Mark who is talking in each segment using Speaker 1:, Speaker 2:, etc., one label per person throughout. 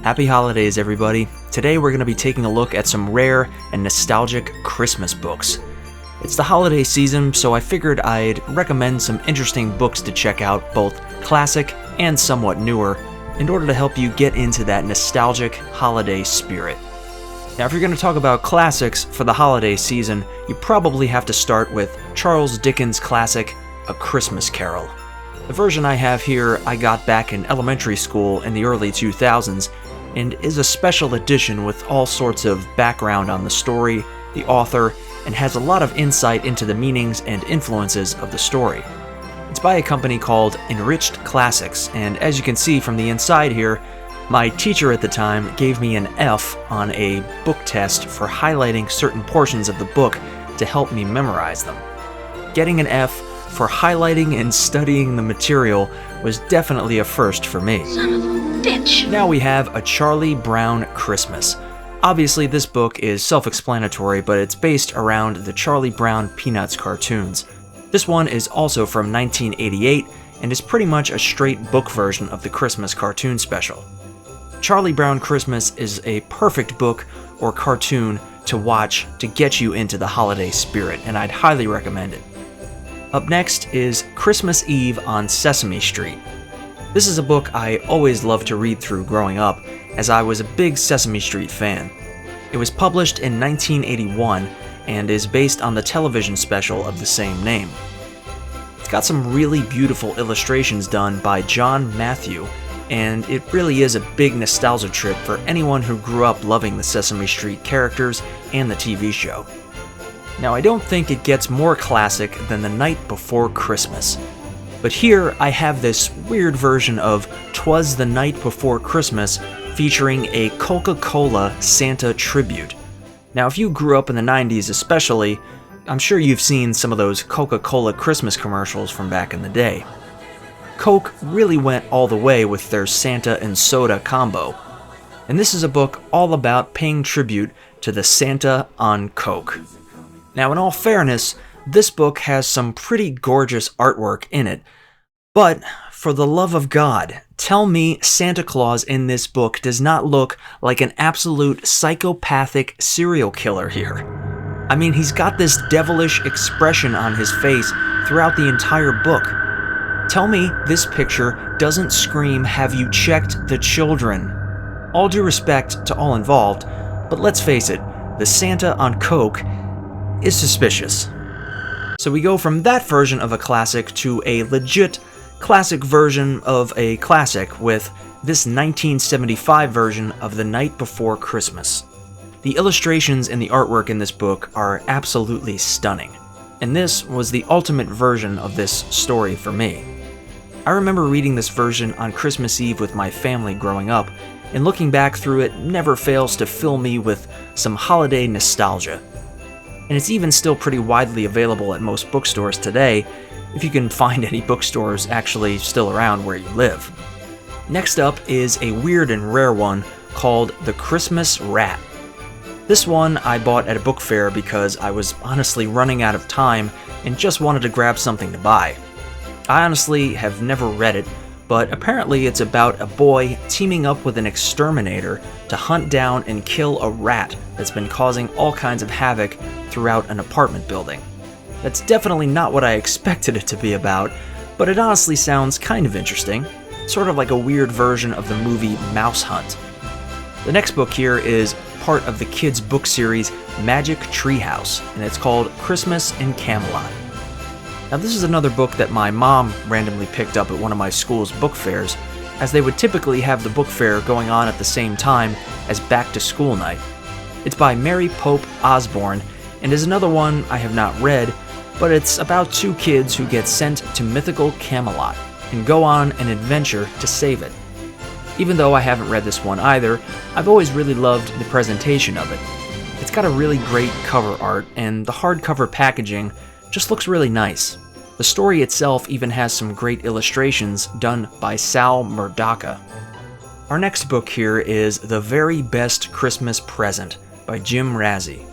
Speaker 1: Happy holidays, everybody. Today we're going to be taking a look at some rare and nostalgic Christmas books. It's the holiday season, so I figured I'd recommend some interesting books to check out, both classic and somewhat newer, in order to help you get into that nostalgic holiday spirit. Now, if you're going to talk about classics for the holiday season, you probably have to start with Charles Dickens' classic, A Christmas Carol. The version I have here I got back in elementary school in the early 2000s, and is a special edition with all sorts of background on the story, the author, and has a lot of insight into the meanings and influences of the story. It's by a company called Enriched Classics, and as you can see from the inside here, my teacher at the time gave me an F on a book test for highlighting certain portions of the book to help me memorize them. Getting an F for highlighting and studying the material was definitely a first for me.
Speaker 2: Son of a bitch.
Speaker 1: Now we have A Charlie Brown Christmas. Obviously this book is self-explanatory, but it's based around the Charlie Brown Peanuts cartoons. This one is also from 1988 and is pretty much a straight book version of the Christmas cartoon special. Charlie Brown Christmas is a perfect book or cartoon to watch to get you into the holiday spirit, and I'd highly recommend it. Up next is Christmas Eve on Sesame Street. This is a book I always loved to read through growing up, as I was a big Sesame Street fan. It was published in 1981 and is based on the television special of the same name. It's got some really beautiful illustrations done by John Matthew, and it really is a big nostalgia trip for anyone who grew up loving the Sesame Street characters and the TV show. Now, I don't think it gets more classic than The Night Before Christmas, but here I have this weird version of Twas the Night Before Christmas featuring a Coca-Cola Santa tribute. Now, if you grew up in the 90s especially, I'm sure you've seen some of those Coca-Cola Christmas commercials from back in the day. Coke really went all the way with their Santa and soda combo, and this is a book all about paying tribute to the Santa on Coke. Now, in all fairness, this book has some pretty gorgeous artwork in it, but for the love of God, tell me Santa Claus in this book does not look like an absolute psychopathic serial killer here. I mean, he's got this devilish expression on his face throughout the entire book. Tell me this picture doesn't scream, "Have you checked the children?" All due respect to all involved, but let's face it, the Santa on Coke is suspicious. So we go from that version of a classic to a legit classic version of a classic with this 1975 version of The Night Before Christmas. The illustrations and the artwork in this book are absolutely stunning, and this was the ultimate version of this story for me. I remember reading this version on Christmas Eve with my family growing up, and looking back through it never fails to fill me with some holiday nostalgia. And it's even still pretty widely available at most bookstores today, if you can find any bookstores actually still around where you live. Next up is a weird and rare one called The Christmas Rat. This one I bought at a book fair because I was honestly running out of time and just wanted to grab something to buy. I honestly have never read it, but apparently it's about a boy teaming up with an exterminator to hunt down and kill a rat that's been causing all kinds of havoc throughout an apartment building. That's definitely not what I expected it to be about, but it honestly sounds kind of interesting, sort of like a weird version of the movie Mouse Hunt. The next book here is part of the kids' book series Magic Treehouse, and it's called Christmas in Camelot. Now, this is another book that my mom randomly picked up at one of my school's book fairs, as they would typically have the book fair going on at the same time as back to school night. It's by Mary Pope Osborne, and is another one I have not read, but it's about two kids who get sent to mythical Camelot and go on an adventure to save it. Even though I haven't read this one either, I've always really loved the presentation of it. It's got a really great cover art, and the hardcover packaging just looks really nice. The story itself even has some great illustrations done by Sal Murdocha. Our next book here is The Very Best Christmas Present by Jim Razzie.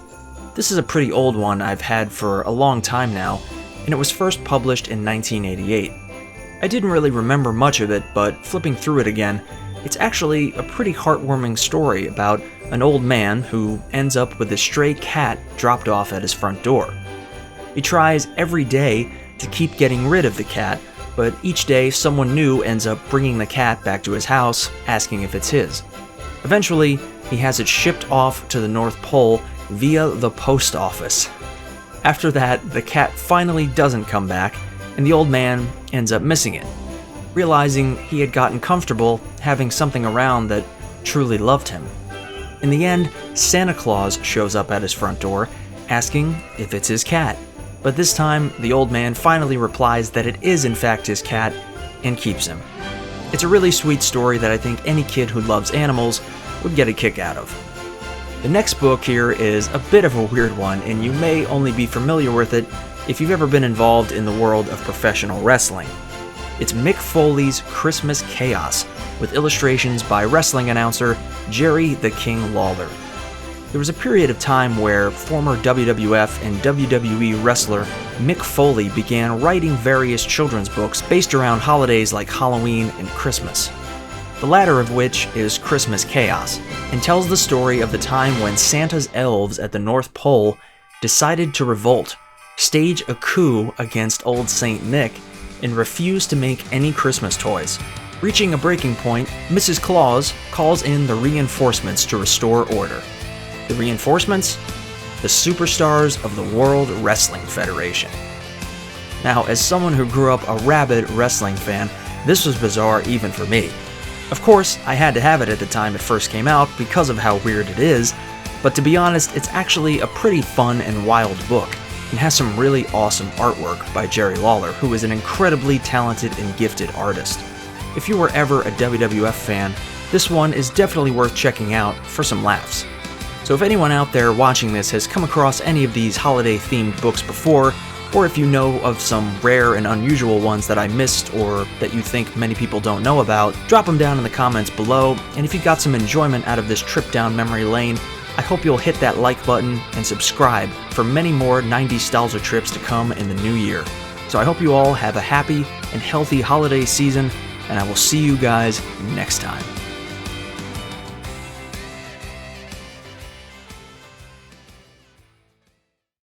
Speaker 1: This is a pretty old one I've had for a long time now, and it was first published in 1988. I didn't really remember much of it, but flipping through it again, It's actually a pretty heartwarming story about an old man who ends up with a stray cat dropped off at his front door. He tries every day to keep getting rid of the cat, but each day someone new ends up bringing the cat back to his house, asking if it's his. Eventually, he has it shipped off to the North Pole via the post office. After that, the cat finally doesn't come back, and the old man ends up missing it, realizing he had gotten comfortable having something around that truly loved him. In the end, Santa Claus shows up at his front door, asking if it's his cat. But this time, the old man finally replies that it is in fact his cat, and keeps him. It's a really sweet story that I think any kid who loves animals would get a kick out of. The next book here is a bit of a weird one, and you may only be familiar with it if you've ever been involved in the world of professional wrestling. It's Mick Foley's Christmas Chaos, with illustrations by wrestling announcer Jerry the King Lawler. There was a period of time where former WWF and WWE wrestler Mick Foley began writing various children's books based around holidays like Halloween and Christmas. The latter of which is Christmas Chaos, and tells the story of the time when Santa's elves at the North Pole decided to revolt, stage a coup against old Saint Nick, and refuse to make any Christmas toys. Reaching a breaking point, Mrs. Claus calls in the reinforcements to restore order. The reinforcements? The superstars of the World Wrestling Federation. Now, as someone who grew up a rabid wrestling fan, this was bizarre even for me. Of course, I had to have it at the time it first came out because of how weird it is, but to be honest, it's actually a pretty fun and wild book, and has some really awesome artwork by Jerry Lawler, who is an incredibly talented and gifted artist. If you were ever a WWF fan, this one is definitely worth checking out for some laughs. So if anyone out there watching this has come across any of these holiday-themed books before, or if you know of some rare and unusual ones that I missed or that you think many people don't know about, drop them down in the comments below, and if you got some enjoyment out of this trip down memory lane, I hope you'll hit that like button and subscribe for many more 90s nostalgia trips to come in the new year. So I hope you all have a happy and healthy holiday season, and I will see you guys next time.